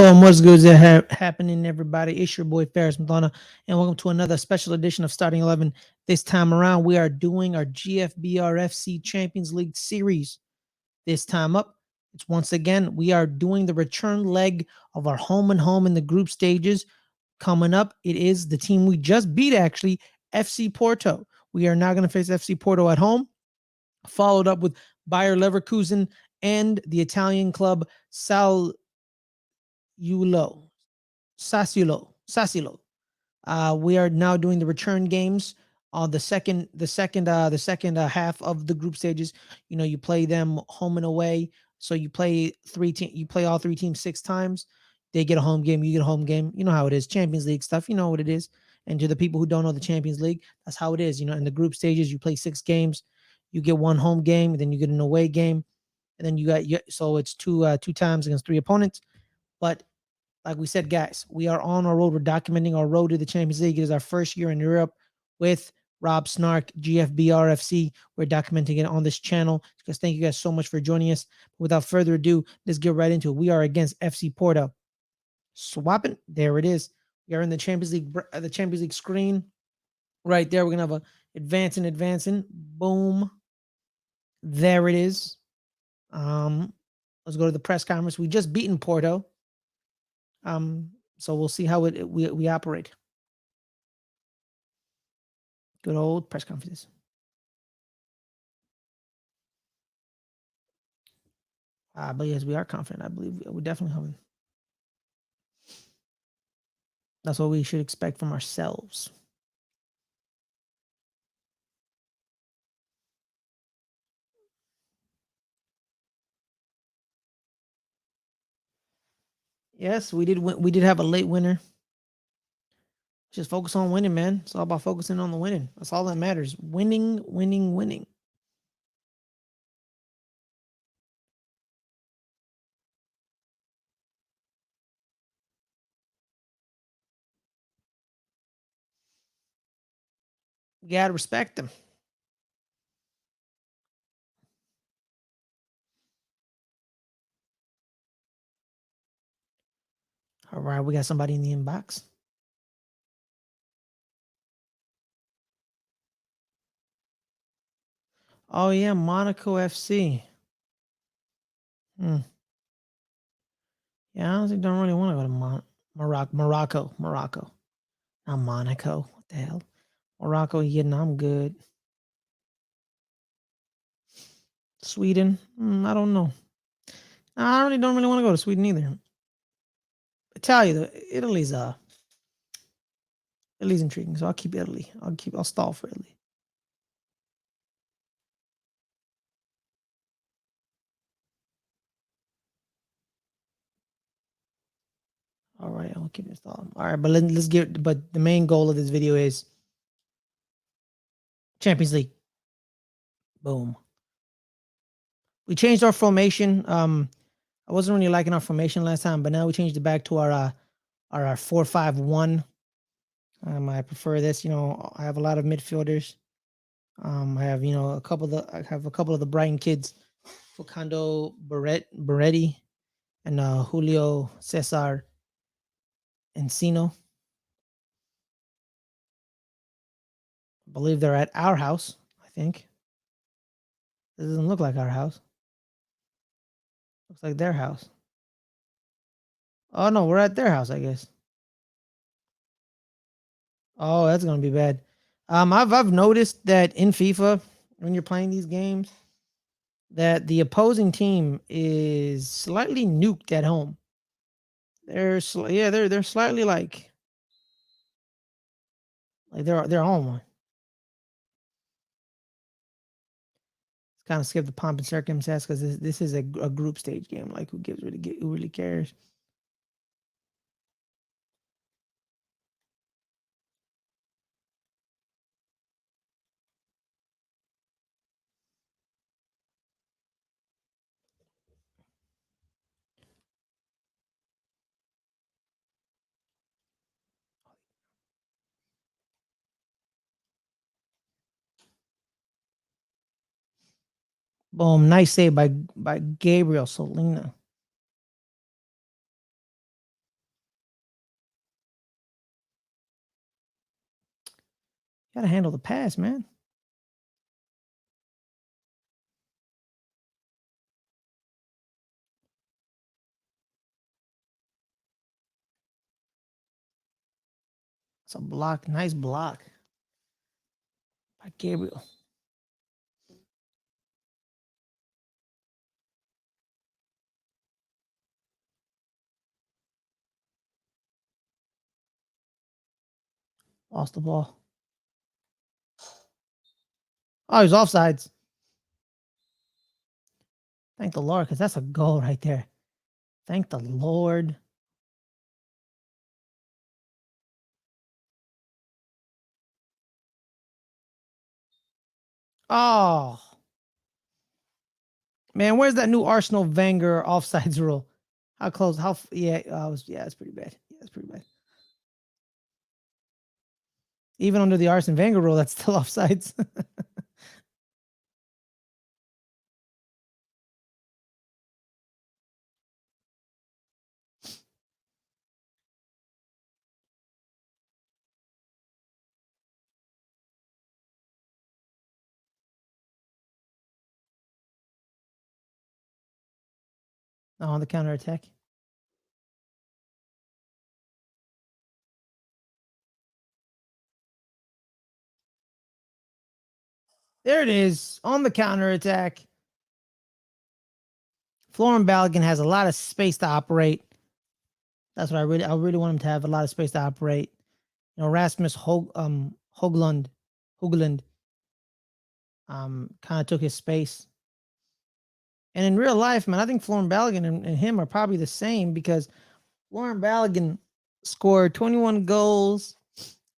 Boom, what's good happening, everybody? It's your boy Ferris Madonna, and welcome to another special edition of Starting 11. This time around, we are doing our GFBR FC Champions League series. This time up, it's once again, we are doing the return leg of our home and home in the group stages. Coming up, it is the team we just beat, actually, FC Porto. We are now going to face FC Porto at home, followed up with Bayer Leverkusen and the Italian club Sassuolo. We are now doing the return games on the second half of the group stages. You know, you play them home and away. So you play all three teams 6 times. They get a home game, you get a home game. You know how it is. Champions League stuff, you know what it is. And to the people who don't know the Champions League, that's how it is. You know, in the group stages, you play 6 games, you get one home game, then you get an away game, and then so it's two times against 3 opponents. But like we said, guys, we are on our road. We're documenting our road to the Champions League. It is our first year in Europe with Rob Snark, GFBR FC. We're documenting it on this channel. Because thank you guys so much for joining us. Without further ado, let's get right into it. We are against FC Porto. Swapping. There it is. We are in the Champions League screen. Right there. We're gonna have a advancing. Boom. There it is. Let's go to the press conference. We just beaten Porto. So we'll see how we operate. Good old press conferences. But yes, we are confident. I believe we definitely have. That's what we should expect from ourselves. Yes, we did win. We did have a late winner. Just focus on winning, man. It's all about focusing on the winning. That's all that matters. Winning. You gotta respect them. All right, we got somebody in the inbox. Oh yeah, Monaco FC. Yeah, I honestly don't really want to go to Morocco. Not Monaco. What the hell? Morocco, I'm good. Sweden, I don't know. I really don't want to go to Sweden either. Italy's intriguing, so I'll keep Italy. I'll stall for Italy. All right, I'll keep it stalling. All right, but let's get. But the main goal of this video is Champions League. Boom. We changed our formation. I wasn't really liking our formation last time, but now we changed it back to our 4-5-1. I prefer this. You know, I have a lot of midfielders. I have a couple of the Brighton kids, Facundo Beretti, and Julio Cesar Encino. I believe they're at our house. I think it doesn't look like our house. Looks like their house. Oh no, we're at their house, I guess. Oh, that's gonna be bad. I've noticed that in FIFA, when you're playing these games, that the opposing team is slightly nuked at home. They're slightly like they're on one. Kind of skip the pomp and circumstance because this is a group stage game. Like who really cares? Boom, nice save by Gabriel Solina. Gotta handle the pass, man. It's a block. Nice block by Gabriel. Lost the ball. Oh, he's offsides. Thank the Lord, because that's a goal right there. Thank the Lord. Oh, man, where's that new Arsenal Wenger offsides rule? How close? Yeah, it's pretty bad. Yeah, it's pretty bad. Even under the Arsene Wenger rule, that's still offsides. On the counter attack. There it is on the counter attack. Florian Balogun has a lot of space to operate. That's what I really want him to have a lot of space to operate. You know, Rasmus Hoglund kind of took his space. And in real life, man, I think Florian Balogun and him are probably the same, because Florian Balogun scored 21 goals,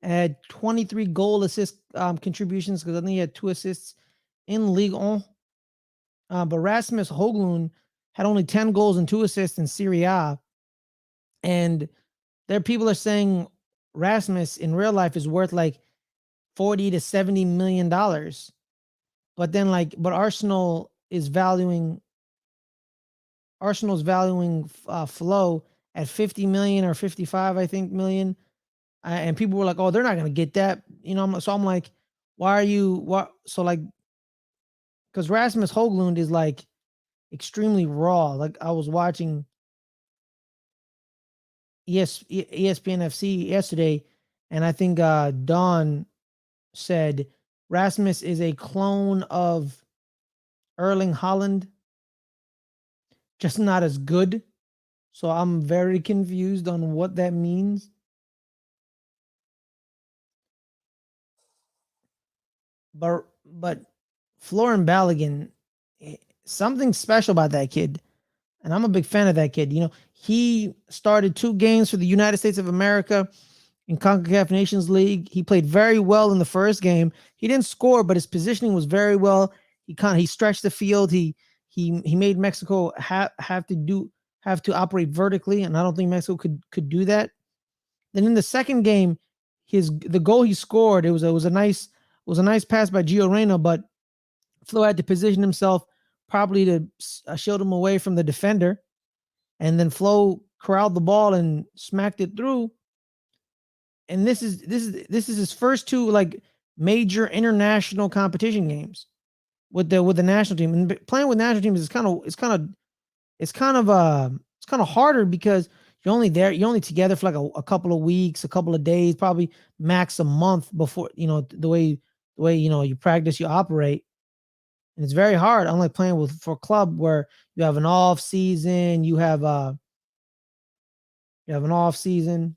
had 23 goal assist contributions, because I think he had 2 assists in Ligue 1. But Rasmus Hoglund had only 10 goals and 2 assists in Serie A. And there people are saying Rasmus in real life is worth like 40 to 70 million dollars. But then Arsenal's valuing Flo at 50 million or 55, I think, million. And people were like, "Oh, they're not going to get that." You know, so I'm like, "Why are you what?" So cuz Rasmus Hoglund is like extremely raw. Like, I was watching ESPN FC yesterday, and I think Don said Rasmus is a clone of Erling Haaland, just not as good. So I'm very confused on what that means. But Florian Balogun, something special about that kid. And I'm a big fan of that kid. You know, he started 2 games for the United States of America in CONCACAF Nations League. He played very well in the first game. He didn't score, but his positioning was very well. He stretched the field. He made Mexico have to operate vertically, and I don't think Mexico could do that. Then in the second game, the goal he scored, it was a nice pass by Gio Reyna, but Flo had to position himself properly to shield him away from the defender, and then Flo corralled the ball and smacked it through. And this is his first 2 major international competition games with the national team. And playing with national teams is kind of harder, because you're only together for like a couple of weeks, a couple of days, probably max a month before, you know, the way you know you practice, you operate. And it's very hard, unlike playing for a club where you have an off season, you have an off season.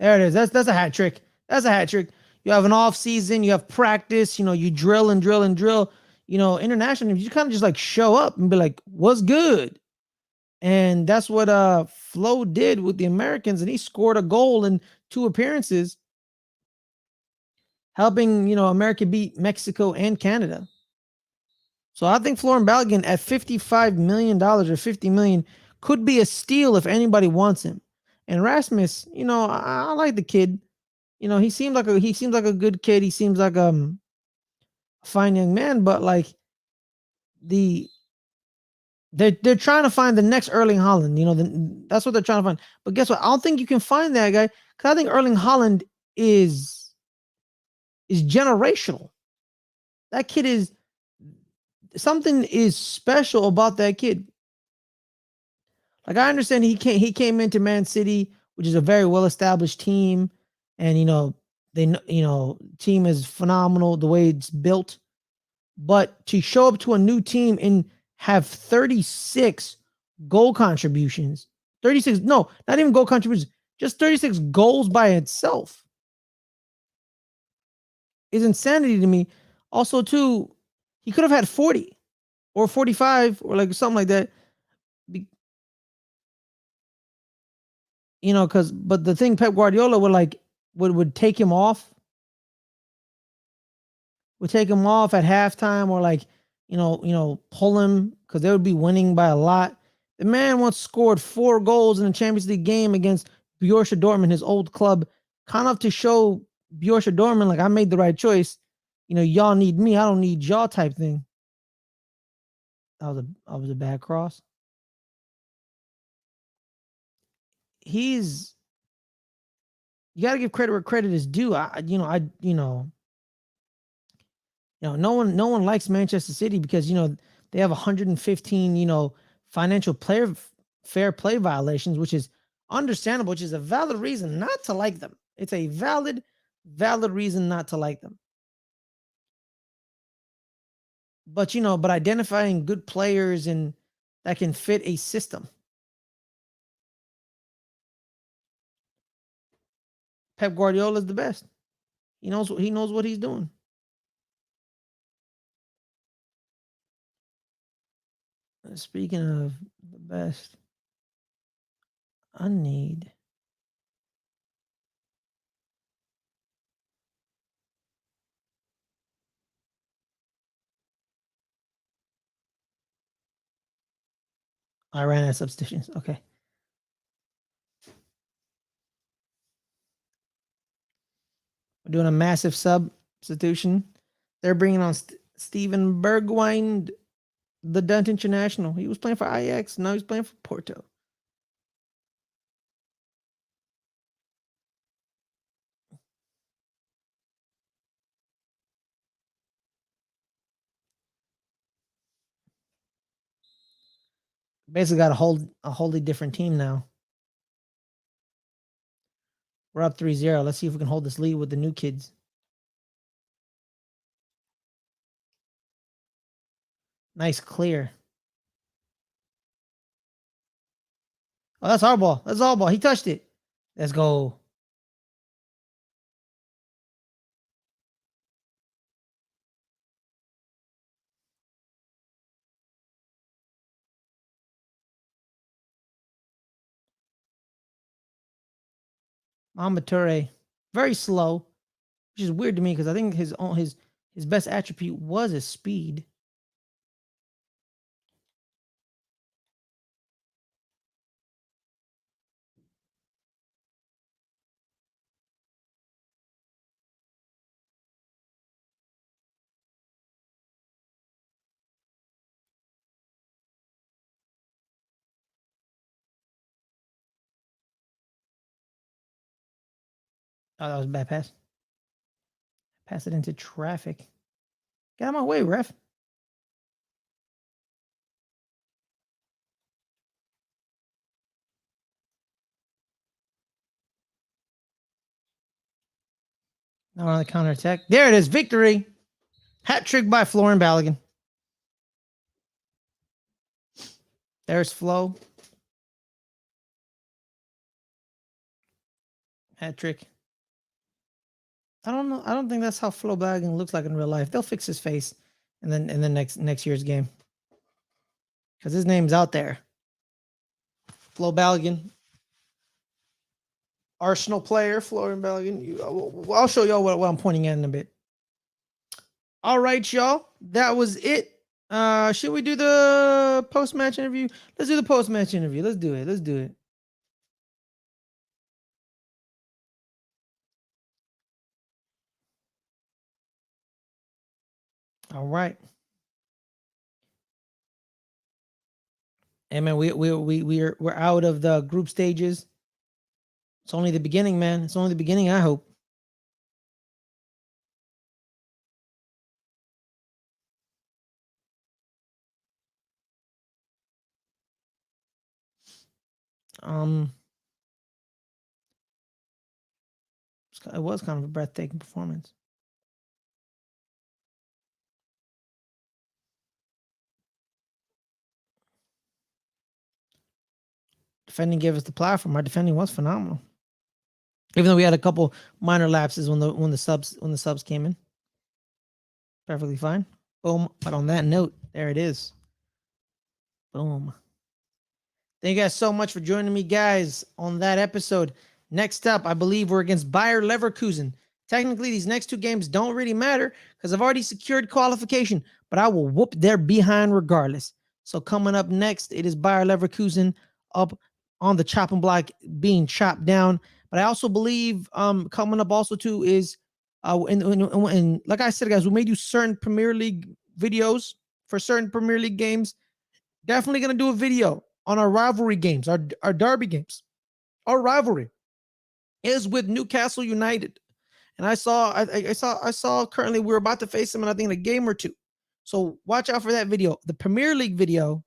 There it is. That's a hat trick. That's a hat trick. You have an off season, you have practice, you know, you drill and drill and drill. You know, international, you kind of just like show up and be like, "What's good?" And that's what Flo did with the Americans, and he scored a goal in 2 appearances, helping, you know, America beat Mexico and Canada. So I think Florian Balogun at $55 million or 50 million could be a steal if anybody wants him. And Rasmus, you know, I like the kid. You know, he seems like a good kid. He seems like a fine young man, but like the They're trying to find the next Erling Haaland. That's what they're trying to find. But guess what? I don't think you can find that guy because I think Erling Haaland is generational. That kid is something is special about that kid. Like I understand he came into Man City, which is a very well established team, and team is phenomenal the way it's built. But to show up to a new team and have 36 goal contributions, 36, no, not even goal contributions, just 36 goals by itself is insanity to me. Also, too, he could have had 40 or 45 or like something like that. Because but the thing Pep Guardiola would take him off, at halftime or pull him because they would be winning by a lot. The man once scored 4 goals in a Champions League game against Borussia Dortmund, his old club, kind of to show Borussia Dortmund like I made the right choice. Y'all need me, I don't need y'all type thing. That was a bad cross. He's You got to give credit where credit is due. No one likes Manchester City because they have 115 financial player fair play violations, which is understandable, which is a valid reason not to like them. It's a valid reason not to like them. But identifying good players and that can fit a system. Pep Guardiola is the best. He knows what he's doing. Speaking of the best, I need I ran out of substitutions. Okay. We're doing a massive substitution. They're bringing on Steven Bergwijn, the Dutch international. He was playing for Ajax. Now he's playing for Porto. Basically got a wholly different team now. We're up 3-0. Let's see if we can hold this lead with the new kids. Nice clear. Oh, that's our ball. That's our ball. He touched it. Let's go. Mohamed Toure, very slow, which is weird to me because I think his best attribute was his speed. Oh, that was a bad pass. Pass it into traffic. Get out of my way, ref. Now we're on the counter attack. There it is. Victory. Hat trick by Florian Balogun. There's Flo. Hat trick. I don't know. I don't think that's how Flo Balogun looks like in real life. They'll fix his face and then in the next year's game. Because his name's out there. Flo Balogun. Arsenal player, Florian Balogun. I'll show y'all what I'm pointing at in a bit. All right, y'all. That was it. Should we do the post-match interview? Let's do the post-match interview. Let's do it. All right. Hey man, we're out of the group stages. It's only the beginning, man. It's only the beginning, I hope. It was kind of a breathtaking performance. Defending gave us the platform. Our defending was phenomenal. Even though we had a couple minor lapses when the subs came in. Perfectly fine. Boom. But on that note, there it is. Boom. Thank you guys so much for joining me, guys, on that episode. Next up, I believe we're against Bayer Leverkusen. Technically, these next two games don't really matter because I've already secured qualification, but I will whoop their behind regardless. So coming up next, it is Bayer Leverkusen up on the chopping block being chopped down. But I also believe coming up also too is and like I said, guys, we may do certain Premier League videos for certain Premier League games. Definitely gonna do a video on our rivalry games, our derby games. Our rivalry is with Newcastle United, and I saw currently we're about to face them in I think in a game or two. So watch out for that video. The Premier League video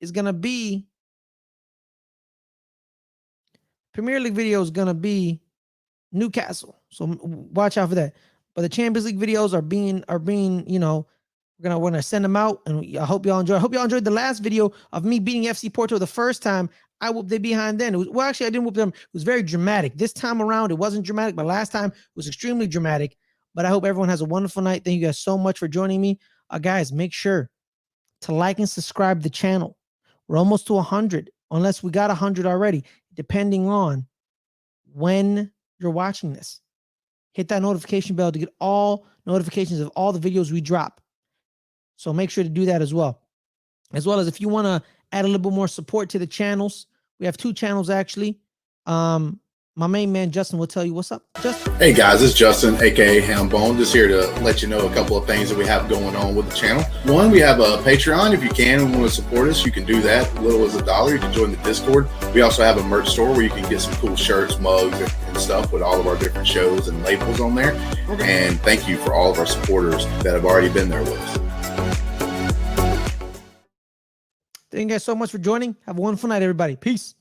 is gonna be Newcastle. So watch out for that. But the Champions League videos are being we're gonna send them out, and I hope y'all enjoy. I hope y'all enjoyed the last video of me beating FC Porto the first time. I whooped them behind then. Actually, I didn't whoop them. It was very dramatic. This time around, it wasn't dramatic, but last time it was extremely dramatic. But I hope everyone has a wonderful night. Thank you guys so much for joining me. Guys, make sure to like and subscribe the channel. We're almost to 100, unless we got 100 already, depending on when you're watching this. Hit that notification bell to get all notifications of all the videos we drop. So make sure to do that as well. As well as if you want to add a little bit more support to the channels. We have 2 channels actually. My main man Justin will tell you what's up. Justin. Hey guys, it's Justin, aka Hambone, just here to let you know a couple of things that we have going on with the channel. One, we have a Patreon. If you can and want to support us, you can do that. As little as $1. You can join the Discord. We also have a merch store where you can get some cool shirts, mugs, and stuff with all of our different shows and labels on there. Okay. And thank you for all of our supporters that have already been there with us. Thank you guys so much for joining. Have a wonderful night, everybody. Peace.